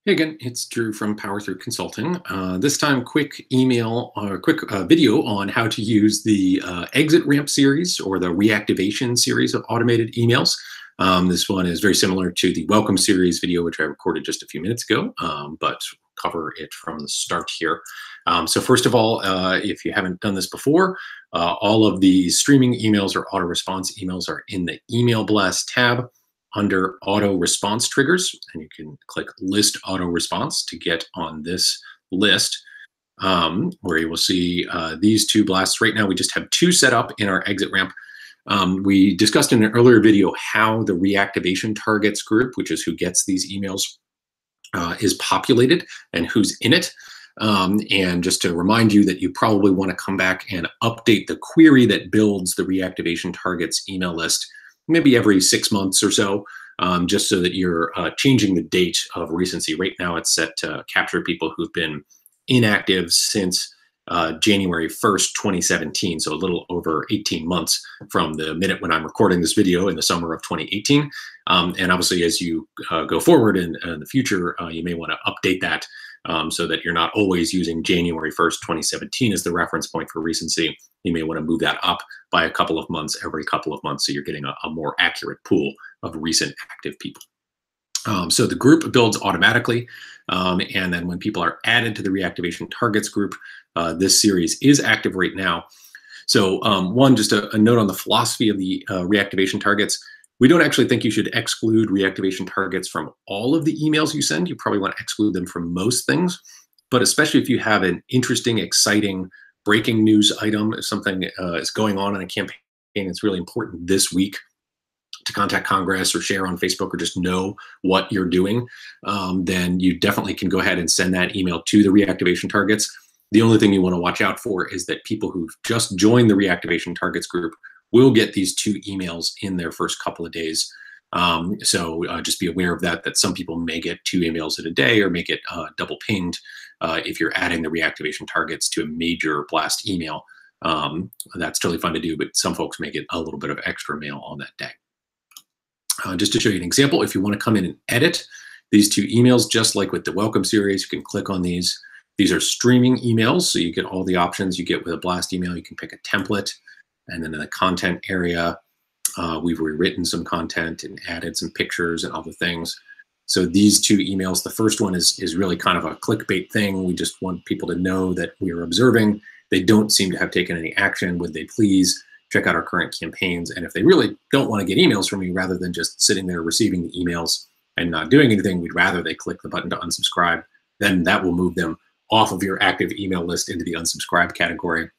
Hey again, it's Drew from Power Through Consulting. This time, quick email or quick video on how to use the Exit Ramp series or the reactivation series of automated emails. This one is very similar to the Welcome series video, which I recorded just a few minutes ago, but cover it from the start here. So first of all, if you haven't done this before, all of the streaming emails or auto response emails are in the Email Blast tab under auto response triggers, and you can click list auto response to get on this list, where you will see these two blasts. Right now we just have two set up in our exit ramp. We discussed in an earlier video how the reactivation targets group, which is who gets these emails, is populated and who's in it. And just to remind you that you probably want to come back and update the query that builds the reactivation targets email list maybe every 6 months or so, just so that you're changing the date of recency. Right now it's set to capture people who've been inactive since January 1st, 2017, so a little over 18 months from the minute when I'm recording this video in the summer of 2018. And obviously, as you go forward in the future, you may want to update that so that you're not always using January 1st, 2017 as the reference point for recency. You may want to move that up by a couple of months every couple of months so you're getting a more accurate pool of recent active people. So the group builds automatically. And then when people are added to the reactivation targets group, this series is active right now. So just a note on the philosophy of the reactivation targets. We don't actually think you should exclude reactivation targets from all of the emails you send. You probably want to exclude them from most things, but especially if you have an interesting, exciting, breaking news item, if something is going on in a campaign, it's really important this week to contact Congress or share on Facebook or just know what you're doing, then you definitely can go ahead and send that email to the reactivation targets. The only thing you want to watch out for is that people who've just joined the reactivation targets group will get these two emails in their first couple of days. So just be aware of that some people may get two emails in a day or may get double pinged if you're adding the reactivation targets to a major blast email. That's totally fun to do, but some folks may get a little bit of extra mail on that day. Just to show you an example, if you want to come in and edit these two emails, just like with the Welcome series, you can click on these. These are streaming emails, so you get all the options you get with a blast email. You can pick a template, and then in the content area, we've rewritten some content and added some pictures and other things. So these two emails, the first one is really kind of a clickbait thing. We just want people to know that we are observing. They don't seem to have taken any action. Would they please check out our current campaigns? And if they really don't want to get emails from you, rather than just sitting there receiving the emails and not doing anything, we'd rather they click the button to unsubscribe. Then that will move them off of your active email list into the unsubscribe category.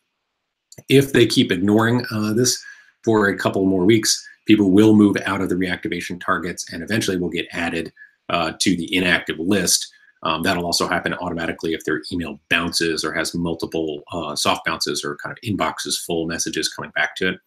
If they keep ignoring this for a couple more weeks, people will move out of the reactivation targets and eventually will get added to the inactive list. That'll also happen automatically if their email bounces or has multiple soft bounces or kind of inboxes full messages coming back to it.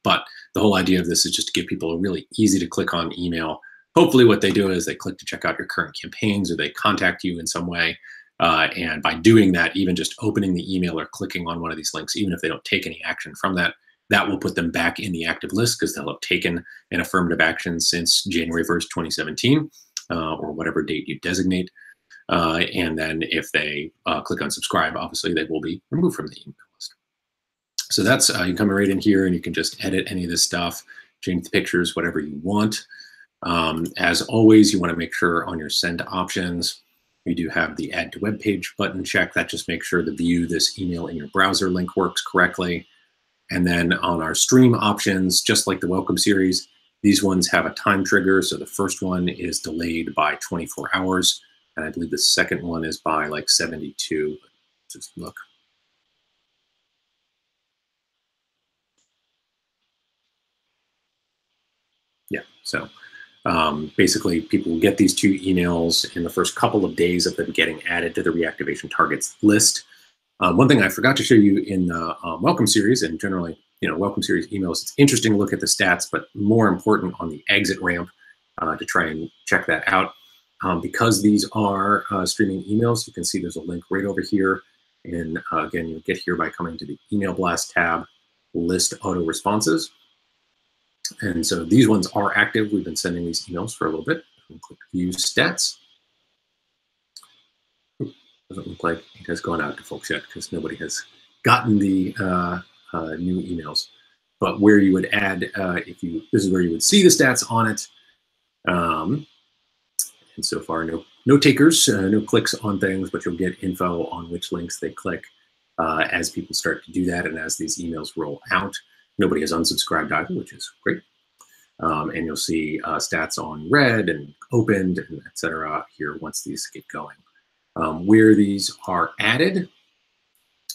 But the whole idea of this is just to give people a really easy to click on email. Hopefully what they do is they click to check out your current campaigns or they contact you in some way. And by doing that, even just opening the email or clicking on one of these links, even if they don't take any action from that, that will put them back in the active list because they'll have taken an affirmative action since January 1st, 2017. Or whatever date you designate. And then if they click on subscribe, obviously they will be removed from the email list. So that's, you can come right in here and you can just edit any of this stuff, change the pictures, whatever you want. As always, you want to make sure on your send options, you do have the add to web page button check. That just makes sure to view this email in your browser link works correctly. And then on our stream options, just like the Welcome series, these ones have a time trigger. So the first one is delayed by 24 hours. And I believe the second one is by like 72. Just look. Yeah, so basically people get these two emails in the first couple of days of them getting added to the reactivation targets list. One thing I forgot to show you in the Welcome series, and generally, Welcome series emails, it's interesting to look at the stats, but more important on the exit ramp to try and check that out. Because these are streaming emails, you can see there's a link right over here. And again, you'll get here by coming to the Email Blast tab, list auto responses. And so these ones are active. We've been sending these emails for a little bit. We'll click View Stats. Doesn't look like it has gone out to folks yet because nobody has gotten the new emails. But where you would add, this is where you would see the stats on it. And so far, no takers, no clicks on things, but you'll get info on which links they click as people start to do that, and as these emails roll out. Nobody has unsubscribed either, which is great. And you'll see stats on read and opened, and et cetera, here once these get going. Where these are added,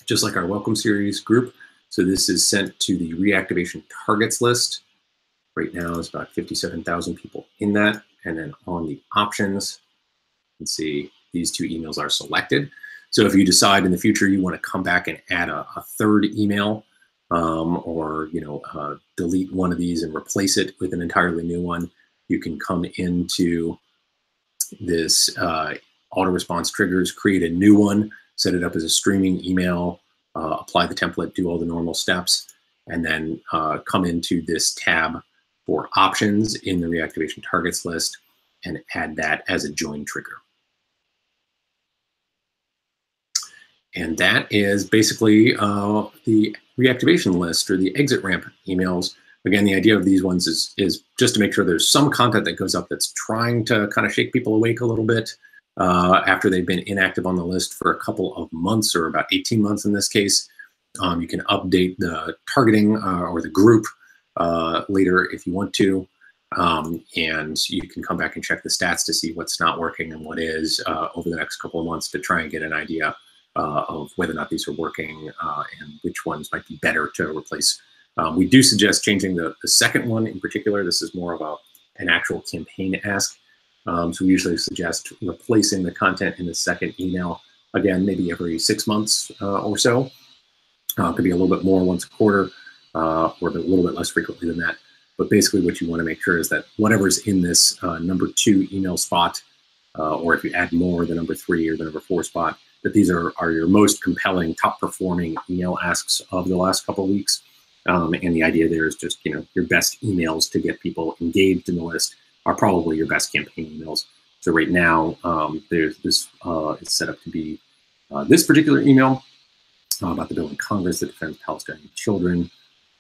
just like our welcome series group. So this is sent to the reactivation targets list. Right now, there's about 57,000 people in that. And then on the options, you can see these two emails are selected. So if you decide in the future you want to come back and add a third email, or delete one of these and replace it with an entirely new one, you can come into this auto response triggers, create a new one, set it up as a streaming email, apply the template, do all the normal steps, and then come into this tab for options in the reactivation targets list and add that as a join trigger. And that is basically the reactivation list or the exit ramp emails. Again, the idea of these ones is just to make sure there's some content that goes up that's trying to kind of shake people awake a little bit after they've been inactive on the list for a couple of months, or about 18 months in this case. You can update the targeting or the group later if you want to. And you can come back and check the stats to see what's not working and what is over the next couple of months to try and get an idea of whether or not these are working and which ones might be better to replace. We do suggest changing the second one in particular. This is more of an actual campaign ask. So we usually suggest replacing the content in the second email, again, maybe every 6 months or so. Could be a little bit more once a quarter, or a little bit less frequently than that. But basically what you want to make sure is that whatever's in this number 2 email spot, or if you add more, the number 3 or the number 4 spot, that these are your most compelling, top performing email asks of the last couple of weeks. And the idea there is just, your best emails to get people engaged in the list are probably your best campaign emails. So right now, there's this is set up to be this particular email about the bill in Congress that defends Palestinian children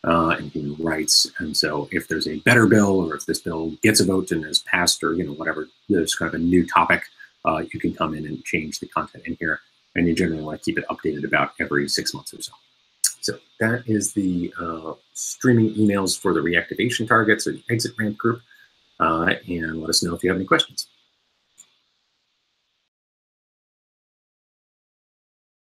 and human rights. And so if there's a better bill, or if this bill gets a vote and is passed, or whatever, there's kind of a new topic, you can come in and change the content in here. And you generally want to keep it updated about every 6 months or so. So that is the streaming emails for the reactivation targets or the exit ramp group. And let us know if you have any questions.